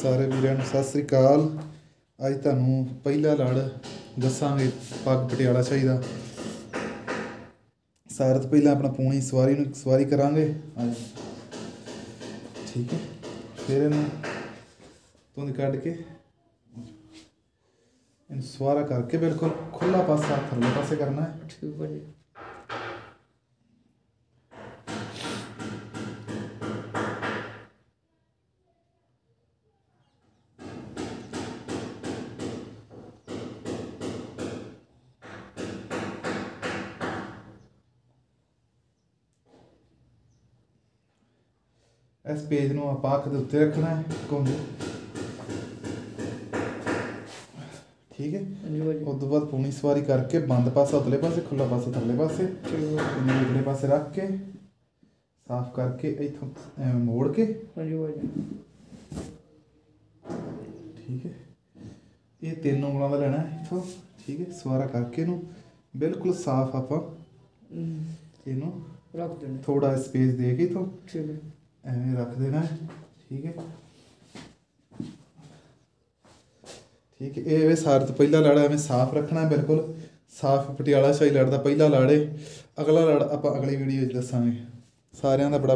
ਸਾਰੇ ਵੀਰਾਂ ਨੂੰ ਸਤਿ ਸ੍ਰੀ ਅਕਾਲ। ਅੱਜ ਤੁਹਾਨੂੰ ਪਹਿਲਾ ਲੜ ਦੱਸਾਂਗੇ ਪੱਗ ਪਟਿਆਲਾ ਸ਼ਾਹੀ ਦਾ। ਸਾਰਿਆਂ ਤੋਂ ਪਹਿਲਾਂ ਆਪਣਾ ਪੂਣੀ ਸਵਾਰੀ ਕਰਾਂਗੇ। ਠੀਕ ਹੈ, ਫਿਰ ਇਹਨੂੰ ਧੁੰਦ ਕੱਢ ਕੇ ਇਹਨੂੰ ਸਵਾਰਾ ਕਰਕੇ ਬਿਲਕੁਲ ਖੁੱਲਾ ਪਾਸਾ ਥੱਲੇ ਪਾਸੇ ਕਰਨਾ ਹੈ। ਠੀਕ ਹੈ ਜੀ। इस पेज में आप अख के उत्ते रखना है घुंड। ठीक है, उस तो बाद पूनी सवारी करके बंद पासा उतले पासे, खुला पासा थल्ले पासे, उगले पासे रख के साफ करके इथों मोड़ के। ठीक है, ये तीन उंगलों का लेना है इथों। ठीक है, सवारा करके नू बिल्कुल साफ आप इनू रख देना, थोड़ा स्पेस दे के इथों एवं रख देना है। ठीक है, ठीक है। ये सारे तो पहला लड़ एवं साफ रखना है, बिल्कुल साफ पटियाला शाही लड़ का पहला लड़ है। अगला लड़ आप अगली वीडियो दसांगे। सारिਆਂ ਦਾ बड़ा